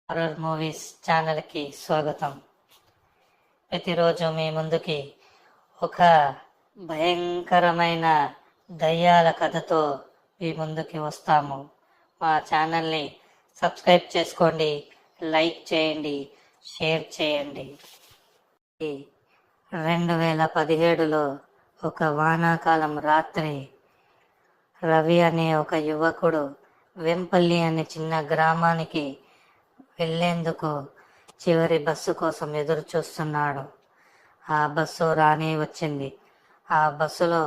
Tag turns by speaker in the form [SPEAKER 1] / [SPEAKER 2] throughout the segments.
[SPEAKER 1] Horror movies ఛానల్కి స్వాగతం. ప్రతిరోజు మీ ముందుకి ఒక భయంకరమైన దయ్యాల కథతో మీ ముందుకి వస్తాము. మా ఛానల్ని సబ్స్క్రైబ్ చేసుకోండి, లైక్ చేయండి, షేర్ చేయండి. 2017లో ఒక వానాకాలం రాత్రి రవి అనే ఒక యువకుడు వెంపల్లి అనే చిన్న గ్రామానికి వెళ్ళేందుకు చివరి బస్సు కోసం ఎదురు చూస్తున్నాడు. ఆ బస్సు రానే వచ్చింది. ఆ బస్సులో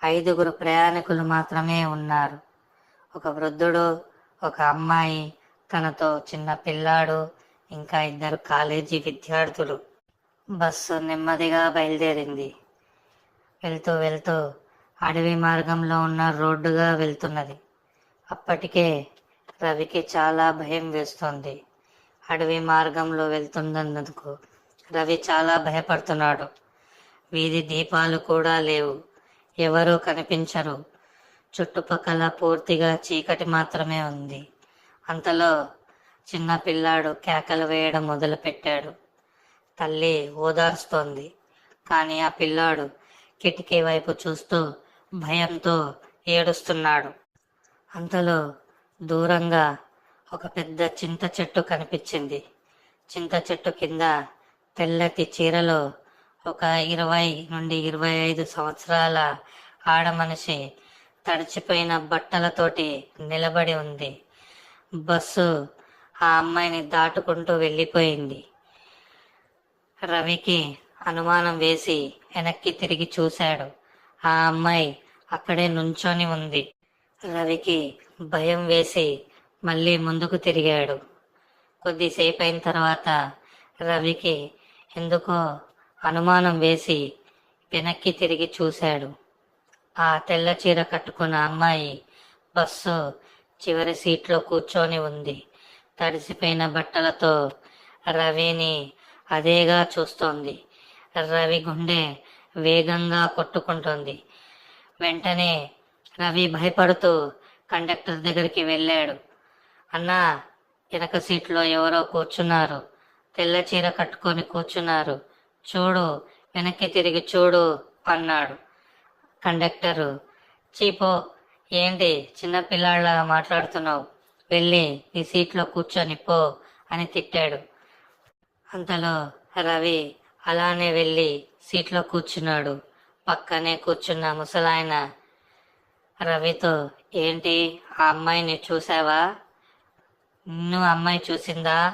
[SPEAKER 1] 5 ప్రయాణికులు మాత్రమే ఉన్నారు. ఒక వృద్ధుడు, ఒక అమ్మాయి, తనతో చిన్న పిల్లాడు, ఇంకా 2 కాలేజీ విద్యార్థులు. బస్సు నెమ్మదిగా బయలుదేరింది. వెళ్తూ వెళ్తూ అడవి మార్గంలో ఉన్న రోడ్డుగా వెళ్తున్నది. అప్పటికే రవికి చాలా భయం వేస్తోంది. అడవి మార్గంలో వెళ్తున్నందుకు రవి చాలా భయపడుతున్నాడు. వీధి దీపాలు కూడా లేవు, ఎవరూ కనిపించరు. చుట్టుపక్కల పూర్తిగా చీకటి మాత్రమే ఉంది. అంతలో చిన్న పిల్లాడు కేకలు వేయడం మొదలుపెట్టాడు. తల్లి ఓదార్స్తోంది, కానీ ఆ పిల్లాడు కిటికీ వైపు చూస్తూ భయంతో ఏడుస్తున్నాడు. అంతలో దూరంగా ఒక పెద్ద చింత చెట్టు కనిపించింది. చింత చెట్టు కింద తెల్లటి చీరలో ఒక 20 నుండి 25 సంవత్సరాల ఆడమనిషి తడిచిపోయిన బట్టలతోటి నిలబడి ఉంది. బస్సు ఆ అమ్మాయిని దాటుకుంటూ వెళ్ళిపోయింది. రవికి అనుమానం వేసి వెనక్కి తిరిగి చూశాడు. ఆ అమ్మాయి అక్కడే నుంచొని ఉంది. రవికి భయం వేసి మళ్ళీ ముందుకు తిరిగాడు. కొద్దిసేపు అయిన తర్వాత రవికి ఎందుకో అనుమానం వేసి వెనక్కి తిరిగి చూశాడు. ఆ తెల్ల చీర కట్టుకున్న అమ్మాయి బస్సు చివరి సీట్లో కూర్చొని ఉంది. తడిసిపోయిన బట్టలతో రవిని అదేగా చూస్తోంది. రవి గుండె వేగంగా కొట్టుకుంటోంది. వెంటనే రవి భయపడుతూ కండక్టర్ దగ్గరికి వెళ్ళాడు. అన్నా, వెనక సీట్లో ఎవరో కూర్చున్నారు, తెల్ల చీర కట్టుకొని కూర్చున్నారు, చూడు, వెనక్కి తిరిగి చూడు అన్నాడు. కండక్టరు, చీపో, ఏంటి చిన్నపిల్లాళ్ళగా మాట్లాడుతున్నావు, వెళ్ళి నీ సీట్లో కూర్చొని పో అని తిట్టాడు. అంతలో రవి అలానే వెళ్ళి సీట్లో కూర్చున్నాడు. పక్కనే కూర్చున్న ముసలాయన రవితో, ఏంటి ఆ అమ్మాయిని చూసావా? నిన్ను అమ్మాయి చూసిందా